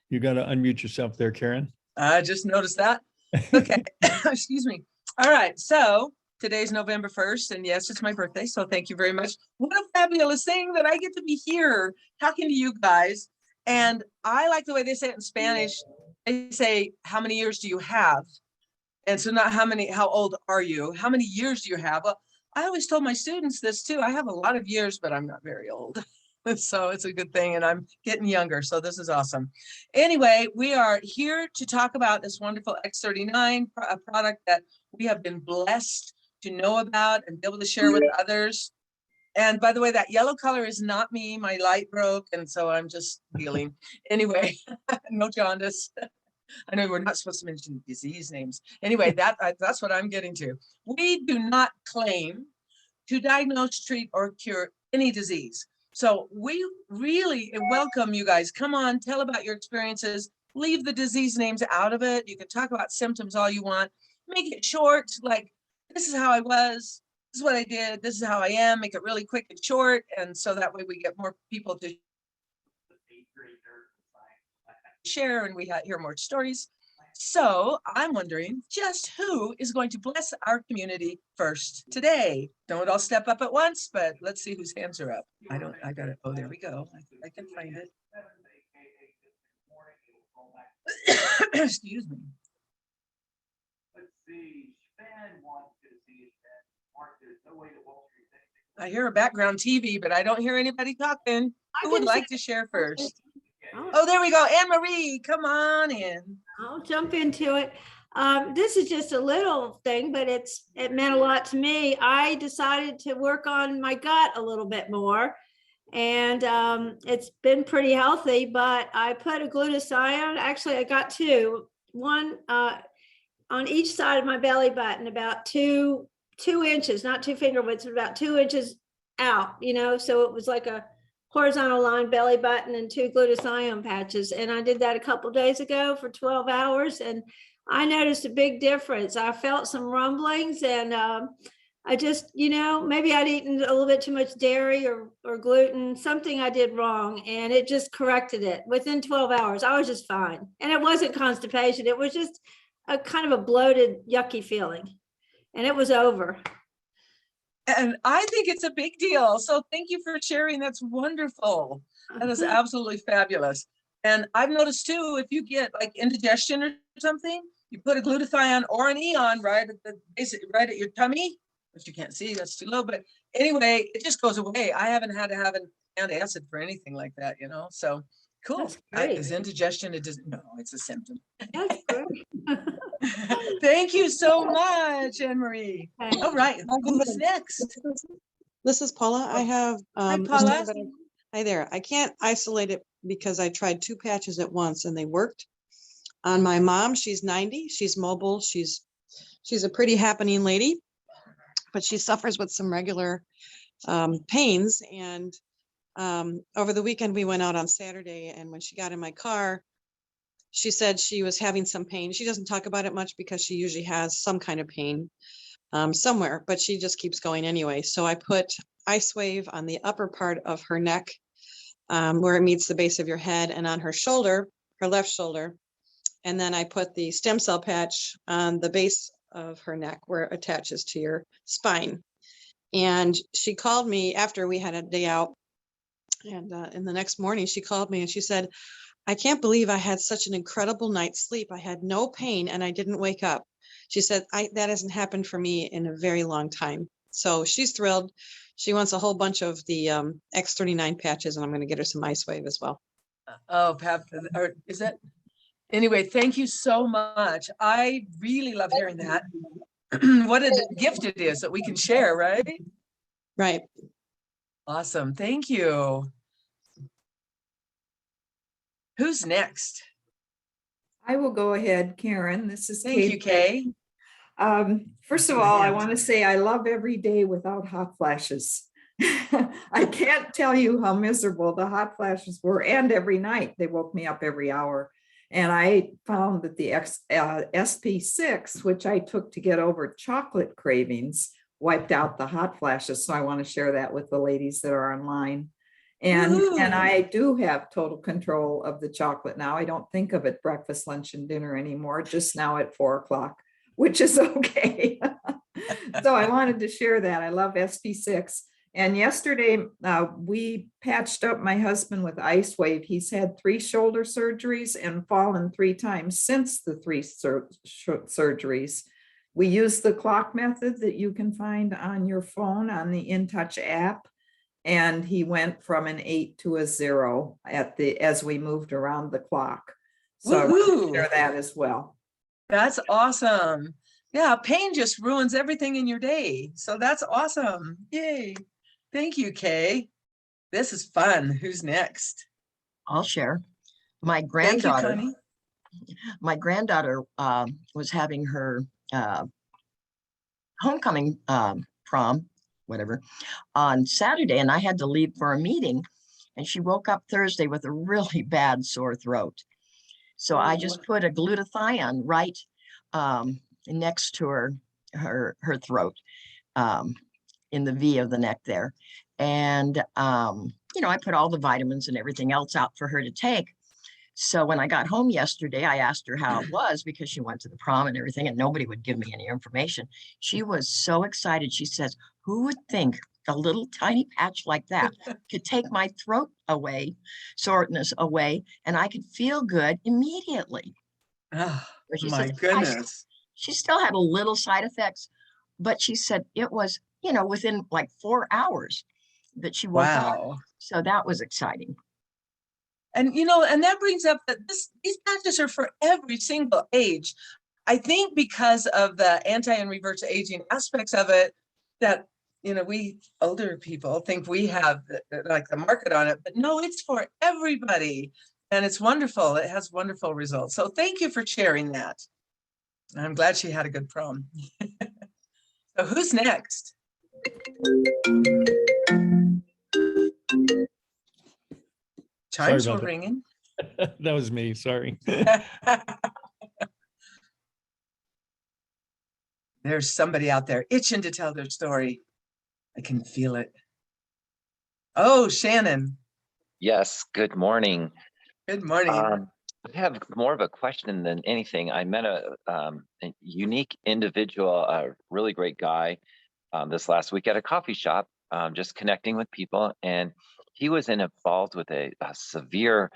You got to unmute yourself there, Karen. I just noticed that. Okay. Excuse me. All right. So today's November 1st, and yes, it's my birthday. So thank you very much. What a fabulous thing that I get to be here talking to you guys. And I like the way they say it in Spanish. They say, how many years do you have? And so not how old are you? How many years do you have? Well, I always told my students this too. I have a lot of years, but I'm not very old. So it's a good thing. And I'm getting younger. So this is awesome. Anyway, we are here to talk about this wonderful X39 product that we have been blessed to know about and be able to share with others. And by the way, that yellow color is not me. My light broke. And so I'm just healing. Anyway, no jaundice. I know we're not supposed to mention disease names. Anyway, that's what I'm getting to. We do not claim to diagnose, treat, or cure any disease. So we really welcome you guys. Come on, tell about your experiences. Leave the disease names out of it. You can talk about symptoms all you want. Make it short, like this is how I was, this is what I did, this is how I am. Make it really quick and short. And so that way we get more people to share and we hear more stories. So I'm wondering just who is going to bless our community first today. Don't all step up at once, but let's see whose hands are up. I got it. Oh, there we go. I can find it. Excuse me. Let's see. I hear a background TV, but I don't hear anybody talking. Who would like to share first? Oh, there we go. Anne Marie, come on in. I'll jump into it. This is just a little thing, but it meant a lot to me. I decided to work on my gut a little bit more, and it's been pretty healthy, but I put a glutathione. Actually, I got two, one on each side of my belly button, about two inches, not 2 finger widths, but about 2 inches out, so it was like a horizontal line belly button and 2 glutathione patches. And I did that a couple days ago for 12 hours. And I noticed a big difference. I felt some rumblings and I just, maybe I'd eaten a little bit too much dairy or gluten, something I did wrong. And it just corrected it within 12 hours. I was just fine. And it wasn't constipation. It was just a kind of a bloated, yucky feeling. And it was over. And I think it's a big deal. So thank you for sharing. That's wonderful. That is absolutely fabulous. And I've noticed too, if you get like indigestion or something, you put a glutathione or an eon right at your tummy, which you can't see, that's too low. But anyway, it just goes away. I haven't had to have an antacid for anything like that, So cool. Is indigestion, no, it's a symptom. That's great. Thank you so much, Anne Marie. All right, who's next? This is Paula. I have Hi, Paula. Hi there. I can't isolate it because I tried 2 patches at once and they worked. On my mom, she's 90. She's mobile. She's a pretty happening lady, but she suffers with some regular pains. And over the weekend, we went out on Saturday, and when she got in my car, she said she was having some pain. She doesn't talk about it much because she usually has some kind of pain somewhere, but she just keeps going anyway. So I put Ice Wave on the upper part of her neck where it meets the base of your head, and on her shoulder, her left shoulder. And then I put the stem cell patch on the base of her neck where it attaches to your spine. And she called me after we had a day out. And in the next morning, she called me and she said, I can't believe I had such an incredible night's sleep. I had no pain and I didn't wake up. She said, that hasn't happened for me in a very long time. So she's thrilled. She wants a whole bunch of the X39 patches, and I'm going to get her some Ice Wave as well. Oh, or is that? Anyway, thank you so much. I really love hearing that. What a gift it is that we can share, right? Right. Awesome. Thank you. Who's next? I will go ahead, Karen. This is Thank you, Kay. First of all, I want to say I love every day without hot flashes. I can't tell you how miserable the hot flashes were, and every night they woke me up every hour. And I found that the SP6, which I took to get over chocolate cravings, wiped out the hot flashes. So I want to share that with the ladies that are online. And Woohoo. I do have total control of the chocolate now. I don't think of it breakfast, lunch, and dinner anymore, just now at 4 o'clock, which is okay. So I wanted to share that. I love SP6. And yesterday we patched up my husband with Ice Wave. He's had 3 shoulder surgeries and fallen 3 times since the 3 surgeries. We use the clock method that you can find on your phone on the InTouch app. And he went from an 8 to a 0 as we moved around the clock. So I want to Woohoo. share that as well. That's awesome. Yeah, pain just ruins everything in your day. So that's awesome. Yay. Thank you, Kay. This is fun. Who's next? I'll share. My Thank you, granddaughter, Connie. was having her homecoming prom, whatever, on Saturday, and I had to leave for a meeting. And she woke up Thursday with a really bad sore throat. So I just put a glutathione right next to her throat, in the V of the neck there. And, I put all the vitamins and everything else out for her to take. So when I got home yesterday, I asked her how it was because she went to the prom and everything, and nobody would give me any information. She was so excited. She says, who would think a little tiny patch like that could take my throat away, soreness away, and I could feel good immediately. Oh, She my says, goodness. she still had a little side effects, but she said it was, within like 4 hours that she woke up. Wow. So that was exciting. And and that brings up that these patches are for every single age. I think because of the anti and reverse aging aspects of it, that we older people think we have like the market on it, but no, it's for everybody. And it's wonderful. It has wonderful results. So thank you for sharing that. I'm glad she had a good prom. So who's next? Chimes about were that. ringing. That was me, sorry. There's somebody out there itching to tell their story. I can feel it. Oh, Shannon. Yes, good morning. Good morning. I have more of a question than anything. I met a unique individual, a really great guy this last week at a coffee shop, just connecting with people. And he was involved with a severe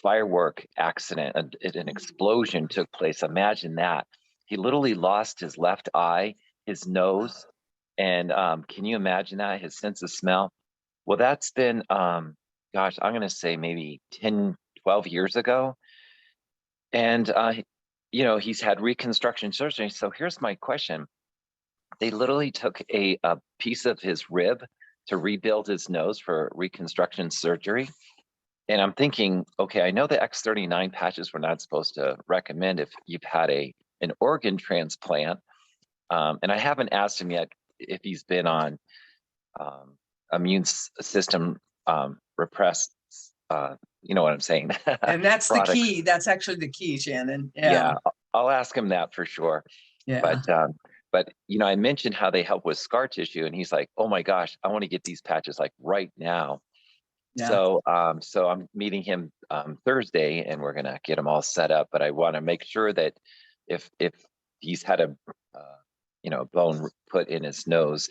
firework accident. An explosion took place. Imagine that. He literally lost his left eye, his nose, and can you imagine that? His sense of smell. Well, that's been, gosh, I'm going to say maybe 10, 12 years ago. And, he's had reconstruction surgery. So here's my question. They literally took a piece of his rib to rebuild his nose for reconstruction surgery. And I'm thinking, okay, I know the X39 patches we're not supposed to recommend if you've had an organ transplant. And I haven't asked him yet if he's been on immune system repressed, you know what I'm saying? And that's the products. key. That's actually the key, Shannon. Yeah, I'll ask him that for sure. Yeah. But I mentioned how they help with scar tissue, and he's like, "Oh my gosh, I want to get these patches like right now." Yeah. So I'm meeting him Thursday, and we're gonna get him all set up. But I want to make sure that if he's had a bone put in his nose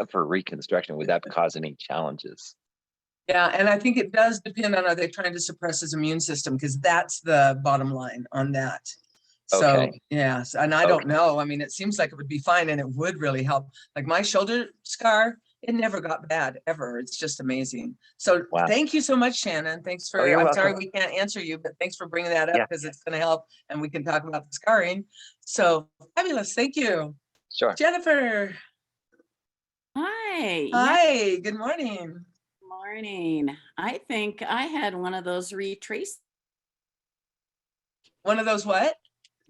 for reconstruction, would that cause any challenges? Yeah, and I think it does depend on, are they trying to suppress his immune system? Because that's the bottom line on that. So, Okay. yes, and I don't know. I mean, it seems like it would be fine and it would really help. Like my shoulder scar, it never got bad ever. It's just amazing. So Wow. Thank you so much, Shannon. Thanks for, you're I'm sorry welcome. we can't answer you, but thanks for bringing that up Yeah. because it's going to help and we can talk about the scarring. So fabulous. Thank you. Sure. Jennifer. Hi. Hi, good morning. Morning. I think I had one of those One of those what?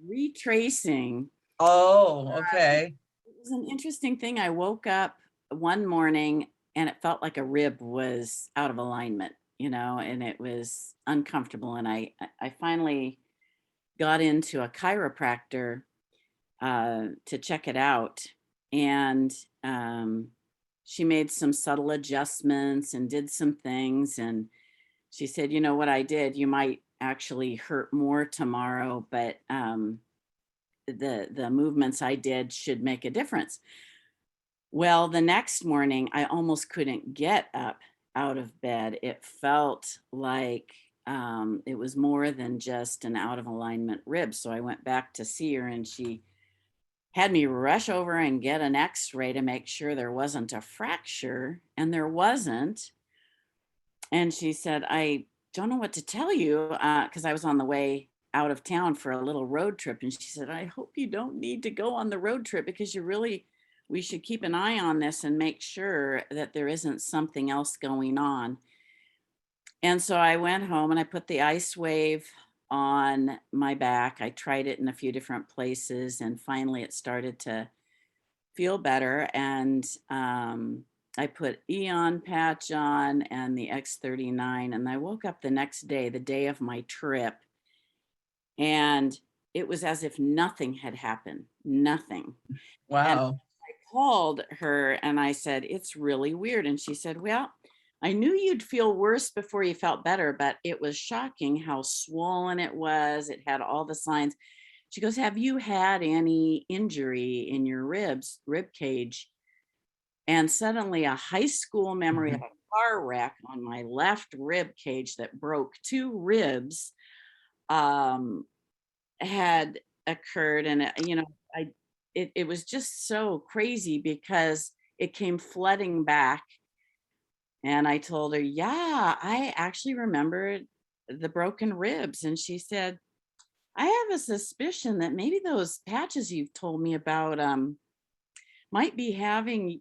retracing. Oh, okay. It was an interesting thing. I woke up one morning and it felt like a rib was out of alignment, and it was uncomfortable. And I finally got into a chiropractor to check it out. And she made some subtle adjustments and did some things. And she said, you know what I did, you might actually hurt more tomorrow, but the movements I did should make a difference. Well, the next morning, I almost couldn't get up out of bed. It felt like it was more than just an out of alignment rib. So I went back to see her, and she had me rush over and get an x-ray to make sure there wasn't a fracture, and there wasn't. And she said, I don't know what to tell you, because I was on the way out of town for a little road trip. And she said, I hope you don't need to go on the road trip, because we should keep an eye on this and make sure that there isn't something else going on. And so I went home and I put the ice wave on my back. I tried it in a few different places, and finally it started to feel better. And I put Eon patch on and the X39, and I woke up the next day, the day of my trip, and it was as if nothing had happened, nothing. Wow. Called her and I said, it's really weird. And she said, well, I knew you'd feel worse before you felt better, but it was shocking how swollen it was. It had all the signs. She goes, have you had any injury in your rib cage? And suddenly a high school memory of a car wreck on my left rib cage that broke 2 ribs had occurred. And, it was just so crazy because it came flooding back. And I told her, yeah, I actually remembered the broken ribs. And she said, I have a suspicion that maybe those patches you've told me about might be having,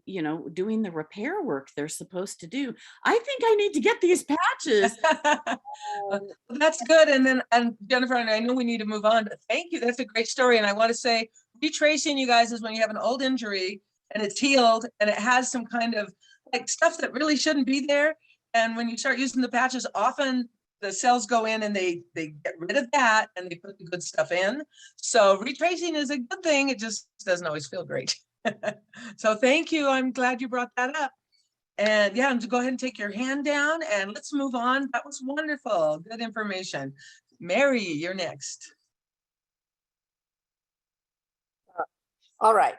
doing the repair work they're supposed to do. I think I need to get these patches. That's good. And Jennifer, and I know we need to move on, but thank you. That's a great story. And I want to say, retracing, you guys, is when you have an old injury and it's healed and it has some kind of like stuff that really shouldn't be there. And when you start using the patches, often the cells go in and they get rid of that and they put the good stuff in. So retracing is a good thing. It just doesn't always feel great. So thank you. I'm glad you brought that up. And yeah, go ahead and take your hand down and let's move on. That was wonderful. Good information. Mary, you're next. All right.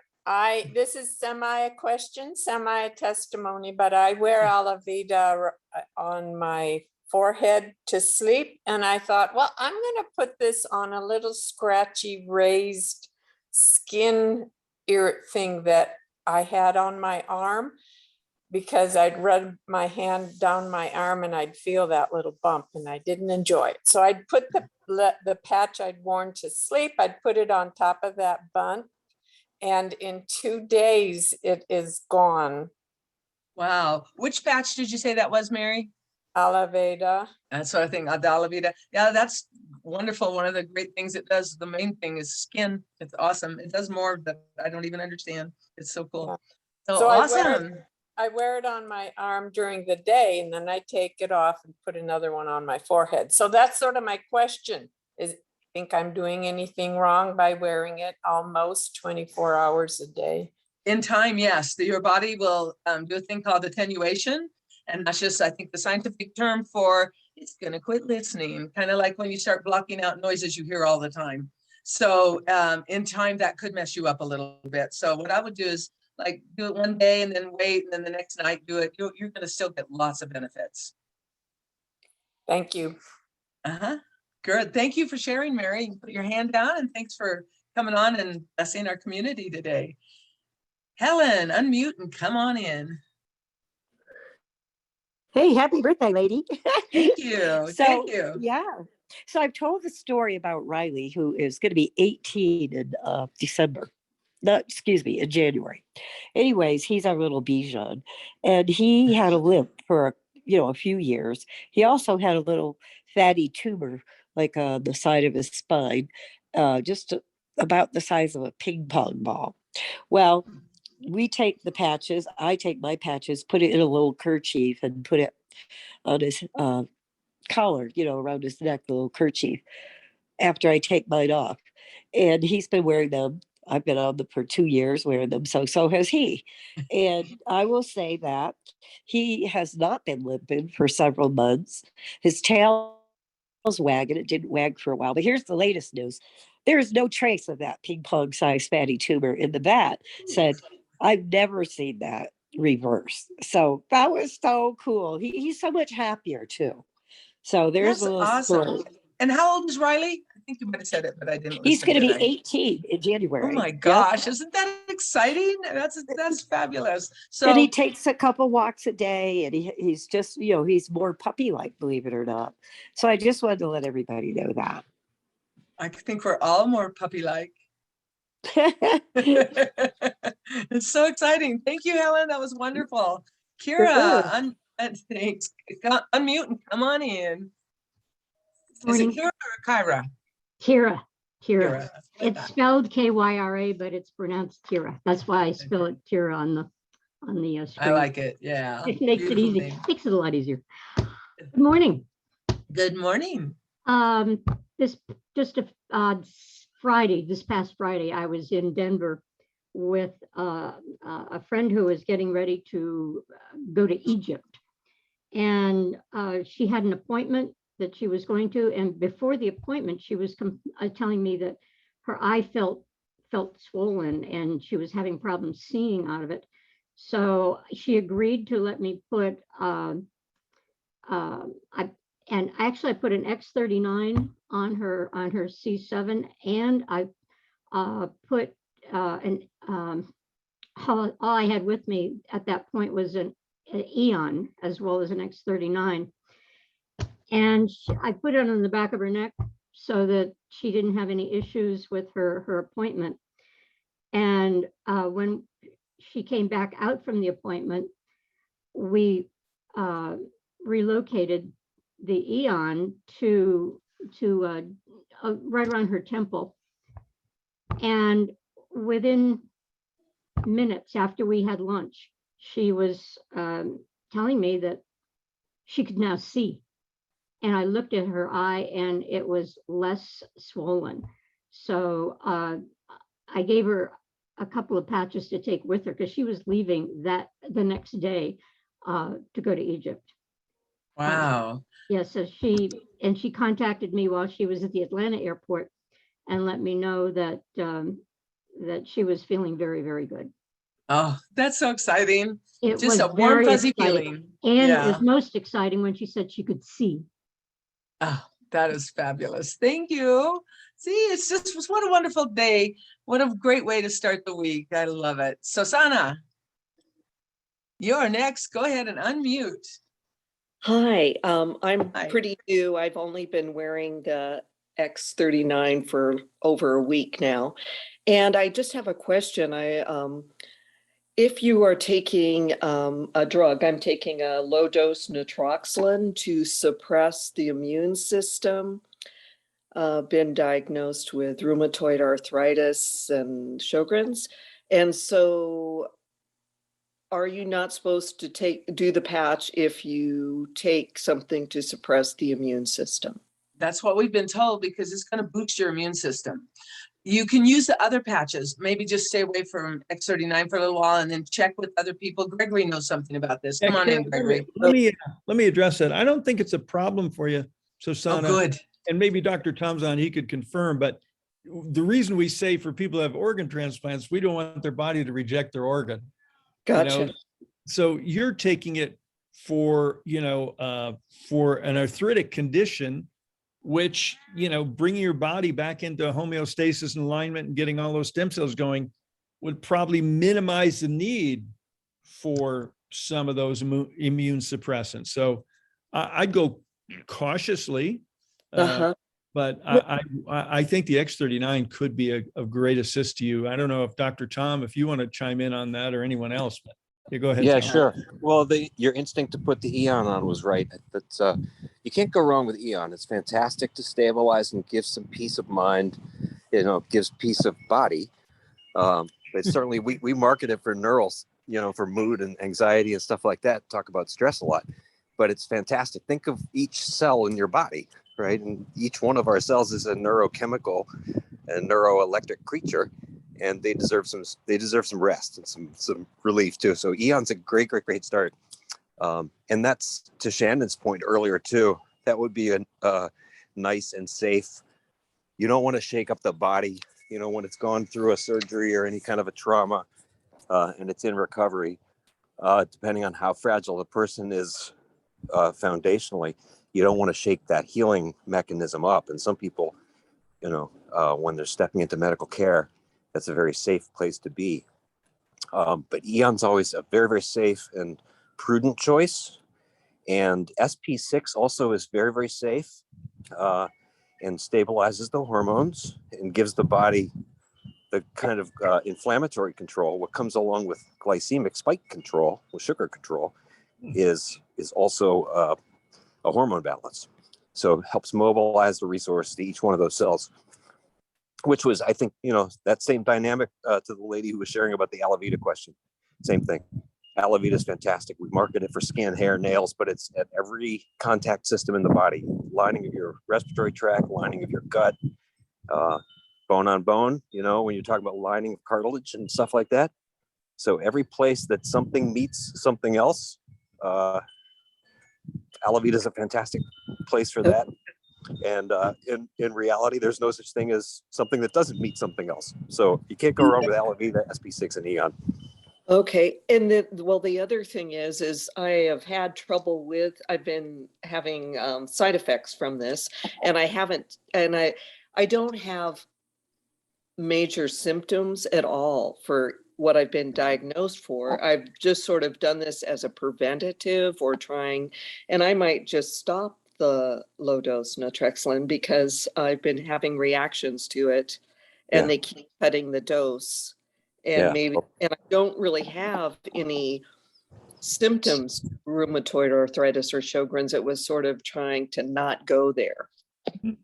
This is semi a question, semi a testimony, but I wear Alavida on my forehead to sleep. And I thought, well, I'm going to put this on a little scratchy raised skin thing that I had on my arm, because I'd rub my hand down my arm and I'd feel that little bump and I didn't enjoy it. So I'd put the patch I'd worn to sleep, I'd put it on top of that bump, and in 2 days it is gone. Wow. Which patch did you say that was, Mary? Alaveda. That's what I think. Alavida. Yeah, that's wonderful. One of the great things it does, the main thing is skin. It's awesome. It does more that I don't even understand. It's so cool. Yeah. So awesome. I wear it on my arm during the day, and then I take it off and put another one on my forehead. So that's sort of my question. Is think I'm doing anything wrong by wearing it almost 24 hours a day? In time, yes. Your body will do a thing called attenuation. And that's just, I think, the scientific term for it's going to quit listening, kind of like when you start blocking out noises you hear all the time. So in time, that could mess you up a little bit. So what I would do is like do it one day and then wait, and then the next night do it. You're going to still get lots of benefits. Thank you. Good. Thank you for sharing, Mary. You put your hand down, and thanks for coming on and blessing our community today. Helen, unmute and come on in. Hey, happy birthday, lady. Thank you. Thank you. Yeah. So I've told the story about Riley, who is going to be 18 in December. No, excuse me, in January. Anyways, he's our little Bijan, and he had a limp for a few years. He also had a little fatty tumor, like on the side of his spine, just about the size of a ping pong ball. Well, we take the patches. I take my patches, put it in a little kerchief, and put it on his collar, around his neck, the little kerchief, after I take mine off. And he's been wearing them I've been on them for 2 years wearing them, so has he. And I will say that he has not been limping for several months. His tail's wagging. It didn't wag for a while. But here's the latest news. There is no trace of that ping pong sized fatty tumor in the vat. Said, I've never seen that reverse. So that was so cool. He's so much happier too. So there's That's a little awesome. story. And how old is Riley? I think you might have said it, but I didn't He's listen. going to did be I? 18 in January. Oh my Yep. gosh, isn't that exciting? That's fabulous. And he So takes a couple walks a day, and he's just, he's more puppy-like, believe it or not. So I just wanted to let everybody know that. I think we're all more puppy-like. It's so exciting. Thank you, Helen. That was wonderful. Kira, thanks. Unmute and come on in. Is it Morning. Kira or Kyra? Kira. Kira. That's what I It's thought. spelled Kyra, but it's pronounced Kira. That's why I spell it Kira on the screen. I like it. Yeah. It makes it Beautiful easy. name. Makes it a lot easier. Good morning. Good morning. This Friday, this past Friday, I was in Denver with a friend who was getting ready to go to Egypt, and she had an appointment that she was going to, and before the appointment, she was telling me that her eye felt swollen and she was having problems seeing out of it. So she agreed to let me put I put an X39 on her C7, and I put all I had with me at that point was an Eon as well as an X39, and I put it on the back of her neck so that she didn't have any issues with her appointment. And when she came back out from the appointment, we relocated the Eon to right around her temple. And within minutes after we had lunch, she was telling me that she could now see. And I looked at her eye and it was less swollen. So I gave her a couple of patches to take with her because she was leaving the next day to go to Egypt. Wow. Yeah, so she contacted me while she was at the Atlanta airport and let me know that that she was feeling very, very good. Oh, that's so exciting. It Just was a warm, very fuzzy exciting. feeling. And Yeah. it was most exciting when she said she could see. Oh, that is fabulous. Thank you. See, it's what a wonderful day. What a great way to start the week. I love it. So Sana, you're next. Go ahead and unmute. Hi, I'm Hi. pretty new. I've only been wearing the X39 for over a week now. And I just have a question. If you are taking a drug, I'm taking a low dose natroxen to suppress the immune system. Been diagnosed with rheumatoid arthritis and Sjogren's. And so are you not supposed to do the patch if you take something to suppress the immune system? That's what we've been told because it's going to boost your immune system. You can use the other patches, maybe just stay away from X39 for a little while and then check with other people. Gregory knows something about this. Come on in, Gregory. Let me address that. I don't think it's a problem for you, Susanna. Oh, good. And maybe Dr. Tom's on, he could confirm, but the reason we say for people who have organ transplants, we don't want their body to reject their organ. Gotcha. So you're taking it for an arthritic condition, which, bringing your body back into homeostasis and alignment and getting all those stem cells going would probably minimize the need for some of those immune suppressants. So I'd go cautiously, but I think the X39 could be a great assist to you. I don't know if Dr. Tom, if you want to chime in on that or anyone else, but yeah, go ahead. Yeah, Tom. sure. Well, your instinct to put the Eon on was right. That's you can't go wrong with Eon. It's fantastic to stabilize and give some peace of mind. Gives peace of body. But certainly we market it for neurals, for mood and anxiety and stuff like that. Talk about stress a lot, but it's fantastic. Think of each cell in your body, right? And each one of our cells is a neurochemical and neuroelectric creature. and they deserve some rest and some relief too. So Eon's a great start. And that's to Shannon's point earlier too. That would be a nice and safe. You don't want to shake up the body, when it's gone through a surgery or any kind of a trauma, and it's in recovery. Depending on how fragile the person is foundationally, you don't want to shake that healing mechanism up. And some people, when they're stepping into medical care, that's a very safe place to be. But Eon's always a very, very safe and prudent choice. And SP6 also is very, very safe and stabilizes the hormones and gives the body the kind of inflammatory control. What comes along with glycemic spike control, with sugar control, is also a hormone balance. So it helps mobilize the resource to each one of those cells, which was, I think, that same dynamic to the lady who was sharing about the Alavita question. Same thing. Alavita is fantastic. We market it for skin, hair, nails, but it's at every contact system in the body, lining of your respiratory tract, lining of your gut, bone on bone, when you talk about lining of cartilage and stuff like that. So every place that something meets something else, Alavita is a fantastic place for that. And in reality, there's no such thing as something that doesn't meet something else. So you can't go wrong with Alavita, SP6, and Eon. Okay. And the other thing is I have had trouble I've been having side effects from this, and I don't have major symptoms at all for what I've been diagnosed for. I've just sort of done this as a preventative or trying, and I might just stop the low dose naltrexone because I've been having reactions to it, and they keep cutting the dose. And and I don't really have any symptoms, rheumatoid arthritis or Sjogren's. It was sort of trying to not go there.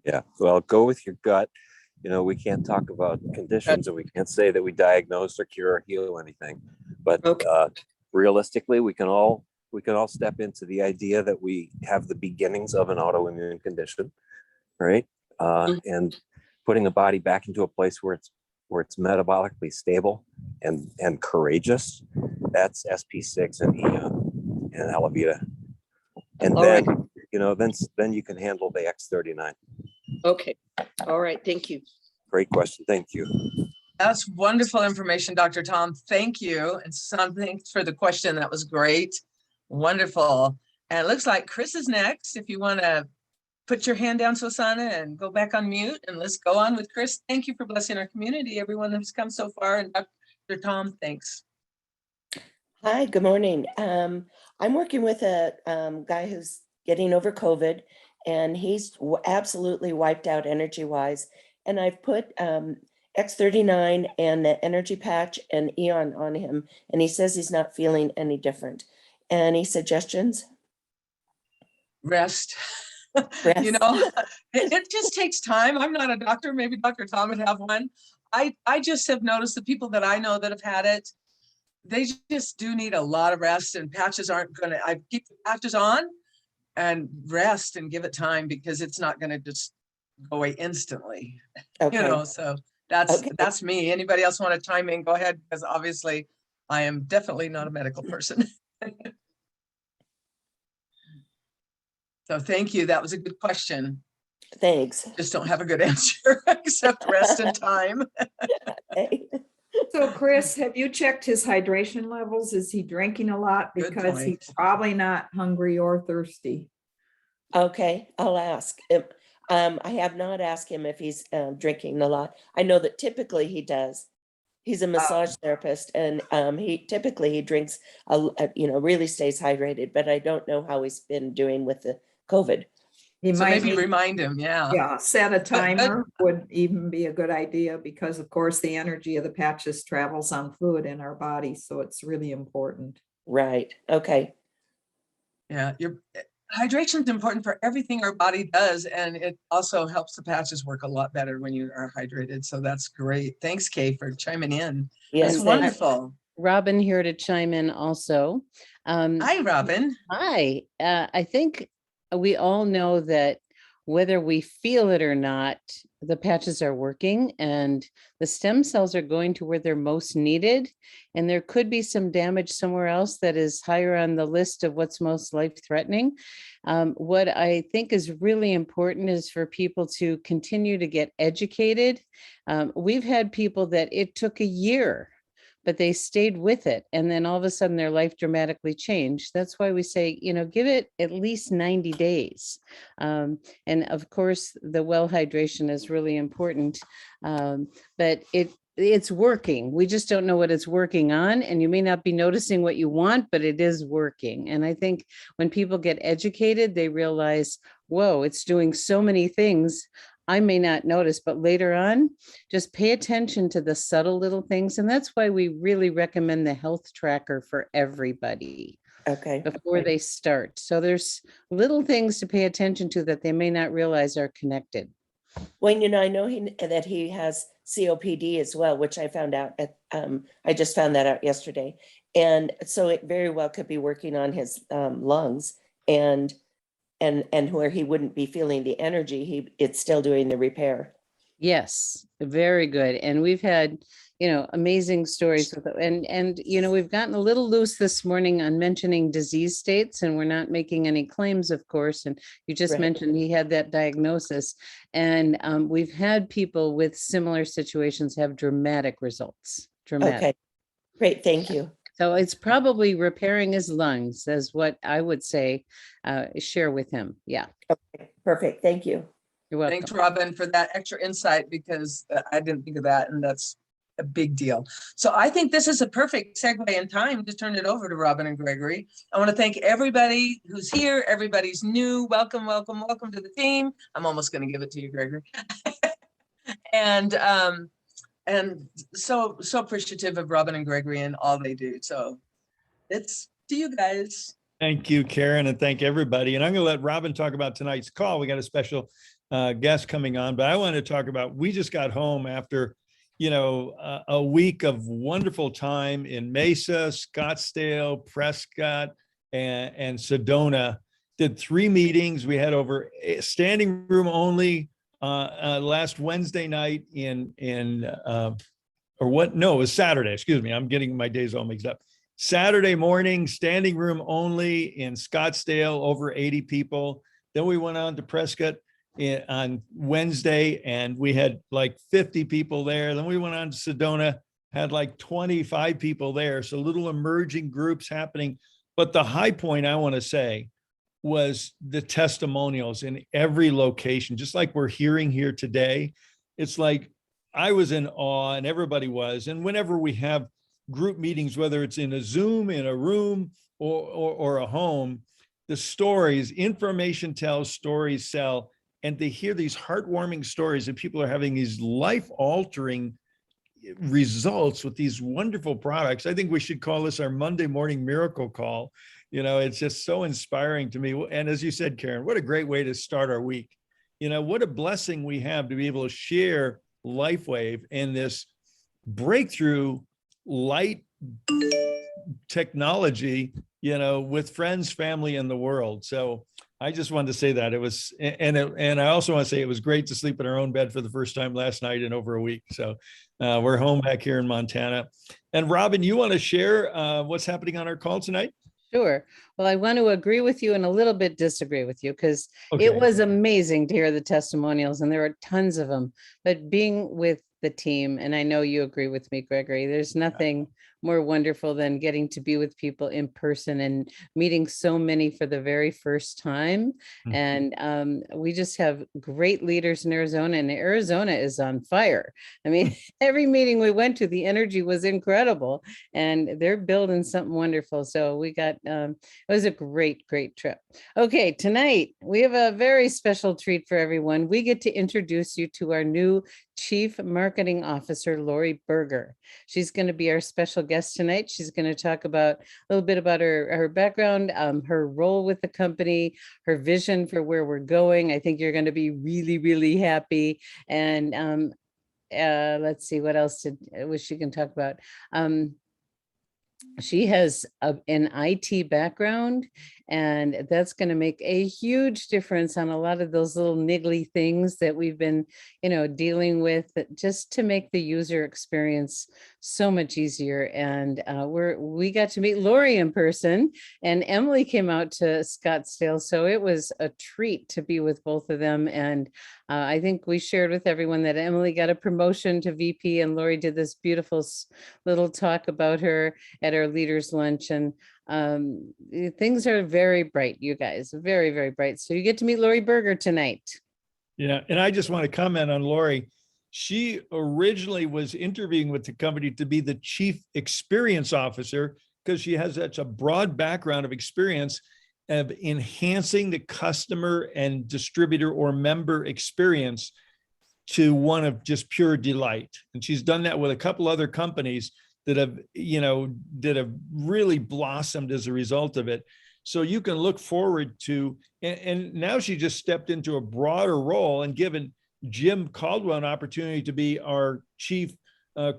Yeah, well, go with your gut. We can't talk about conditions, and we can't say that we diagnose or cure or heal anything. But realistically, we can all step into the idea that we have the beginnings of an autoimmune condition, right? And putting the body back into a place where it's metabolically stable and courageous. That's SP6 and Eon and Alavita. And then you can handle the X39. Okay. All right. Thank you. Great question. Thank you. That's wonderful information, Dr. Tom. Thank you. And Susan, thanks for the question. That was great. Wonderful. And it looks like Chris is next. If you want to put your hand down, Susanna, and go back on mute, and let's go on with Chris. Thank you for blessing our community, everyone who's come so far. And Dr. Tom, thanks. Hi, good morning. I'm working with a guy who's getting over COVID, and he's absolutely wiped out energy-wise. And I've put X39 and the energy patch and Eon on him, and he says he's not feeling any different. Any suggestions? Rest. Rest. It just takes time. I'm not a doctor. Maybe Dr. Tom would have one. I just have noticed the people that I know that have had it, they just do need a lot of rest, and patches aren't going to, I keep the patches on and rest and give it time, because it's not going to just go away instantly. Okay. So that's me. Anybody else want to chime in? Go ahead, because obviously I am definitely not a medical person. So thank you. That was a good question. Thanks. Just don't have a good answer except rest and time. So Chris, have you checked his hydration levels? Is he drinking a lot? Because he's probably not hungry or thirsty. Okay, I'll ask him. I have not asked him if he's drinking a lot. I know that typically he does. He's a massage therapist, and he drinks, really stays hydrated, but I don't know how he's been doing with the COVID. He might maybe remind him, Yeah, set a timer would even be a good idea, because of course the energy of the patches travels on fluid in our body, so it's really important. Right. Okay. Yeah, your hydration is important for everything our body does, and it also helps the patches work a lot better when you are hydrated. So that's great. Thanks, Kay, for chiming in. Yes, that's wonderful. Robin here to chime in also. Hi, Robin. Hi. I think we all know that whether we feel it or not, the patches are working and the stem cells are going to where they're most needed. And there could be some damage somewhere else that is higher on the list of what's most life-threatening. What I think is really important is for people to continue to get educated. We've had people that it took a year, but they stayed with it. And then all of a sudden their life dramatically changed. That's why we say, give it at least 90 days. And of course, the well hydration is really important, but it's working. We just don't know what it's working on. And you may not be noticing what you want, but it is working. And I think when people get educated, they realize, whoa, it's doing so many things I may not notice, but later on, just pay attention to the subtle little things. And that's why we really recommend the health tracker for everybody. Okay. Before they start. So there's little things to pay attention to that they may not realize are connected. Well, I know that he has COPD as well, which I found out I just found that out yesterday. And so it very well could be working on his lungs and where he wouldn't be feeling the energy, it's still doing the repair. Yes, very good. And we've had, amazing stories with it. And we've gotten a little loose this morning on mentioning disease states, and we're not making any claims, of course. And you just mentioned he had that diagnosis. And we've had people with similar situations have dramatic results. Dramatic. Okay, great. Thank you. So it's probably repairing his lungs, is what I would say, share with him. Yeah. Okay, perfect. Thank you. You're welcome. Thanks, Robin, for that extra insight, because I didn't think of that, and that's a big deal. So I think this is a perfect segue in time to turn it over to Robin and Gregory. I want to thank everybody who's here. Everybody's new. Welcome, welcome, welcome to the team. I'm almost going to give it to you, Gregory. And so appreciative of Robin and Gregory and all they do. So it's to you guys. Thank you, Karen, and thank everybody. And I'm going to let Robin talk about tonight's call. We got a special guest coming on, but I wanted to talk about, we just got home after, a week of wonderful time in Mesa, Scottsdale, Prescott, and Sedona. Did 3 meetings. We had over standing room only last Wednesday night it was Saturday, excuse me. I'm getting my days all mixed up. Saturday morning, standing room only in Scottsdale, over 80 people. Then we went on to Prescott on Wednesday, and we had like 50 people there. Then we went on to Sedona, had like 25 people there. So little emerging groups happening. But the high point I want to say was the testimonials in every location, just like we're hearing here today. It's like I was in awe, and everybody was. And whenever we have group meetings, whether it's in a Zoom, in a room, or a home, the stories, information tells, stories sell. And to hear these heartwarming stories that people are having these life-altering results with these wonderful products. I think we should call this our Monday morning miracle call. It's just so inspiring to me. And as you said, Karen, what a great way to start our week. What a blessing we have to be able to share LifeWave and this breakthrough light technology, with friends, family, and the world. So I just wanted to say that it was, and I also want to say it was great to sleep in our own bed for the first time last night in over a week. So we're home back here in Montana. And Robin, you want to share what's happening on our call tonight? Sure. Well, I want to agree with you and a little bit disagree with you, because it was amazing to hear the testimonials, and there are tons of them. But being with the team, and I know you agree with me, Gregory, there's nothing more wonderful than getting to be with people in person and meeting so many for the very first time. And we just have great leaders in Arizona, and Arizona is on fire. I mean, every meeting we went to, the energy was incredible, and they're building something wonderful. So we got, it was a great trip. Okay, tonight we have a very special treat for everyone. We get to introduce you to our new Chief Marketing Officer, Lori Berger. She's going to be our special guest tonight. She's going to talk about a little bit about her background, her role with the company, her vision for where we're going. I think you're going to be really happy. And let's see what else she can talk about. She has an IT background, And that's going to make a huge difference on a lot of those little niggly things that we've been, dealing with, just to make the user experience so much easier. And we got to meet Lori in person, and Emily came out to Scottsdale. So it was a treat to be with both of them. And I think we shared with everyone that Emily got a promotion to VP, and Lori did this beautiful little talk about her at our leaders lunch. And things are very bright, you guys, very, very bright. So you get to meet Lori Berger tonight. Yeah. And I just want to comment on Lori. She originally was interviewing with the company to be the chief experience officer because she has such a broad background of experience of enhancing the customer and distributor or member experience to one of just pure delight. And she's done that with a couple other companies that have really blossomed as a result of it. So you can look forward to, and now she just stepped into a broader role and given Jim Caldwell an opportunity to be our chief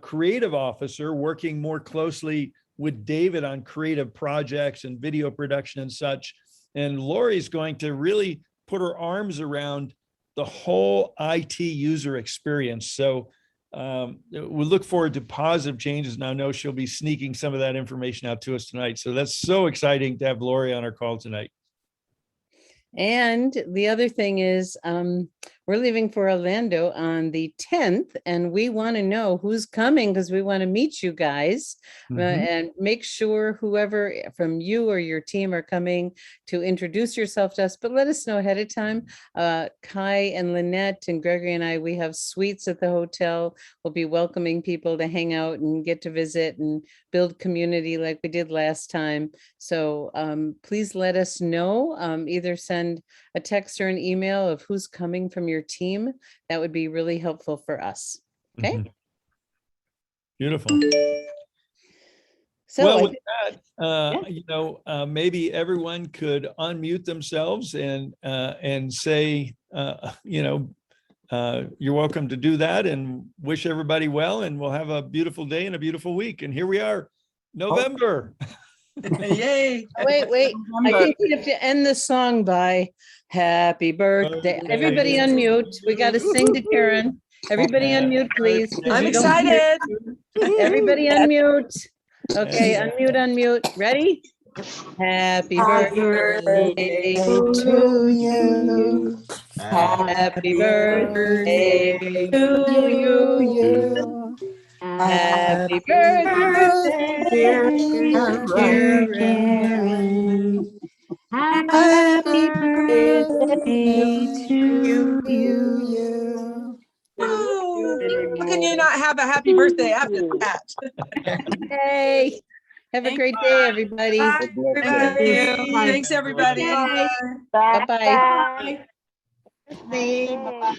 creative officer, working more closely with David on creative projects and video production and such. And Lori's going to really put her arms around the whole IT user experience. So we look forward to positive changes. And I know she'll be sneaking some of that information out to us tonight. So that's so exciting to have Lori on our call tonight. And the other thing is, we're leaving for Orlando on the 10th, and we want to know who's coming because we want to meet you guys and make sure whoever from you or your team are coming to introduce yourself to us, but let us know ahead of time. Kai and Lynette and Gregory and I, we have suites at the hotel. We'll be welcoming people to hang out and get to visit and build community like we did last time. So please let us know, either send a text or an email of who's coming from your team. That would be really helpful for us. Okay. Beautiful. So well, with that, maybe everyone could unmute themselves and say, you're welcome to do that, and wish everybody well, and we'll have a beautiful day and a beautiful week. And here we are, November. Yay. Wait. I think we have to end the song by Happy Birthday. Everybody unmute. We got to sing to Karen. Everybody unmute, please. I'm excited. Everybody unmute. Okay, unmute. Ready? Happy birthday to you. Happy birthday to you. Happy birthday, dear Karen. Happy birthday to you. How can you not have a happy birthday after that? Hey, have a great day, everybody. Bye, everybody. Thanks, everybody. Bye-bye. Bye.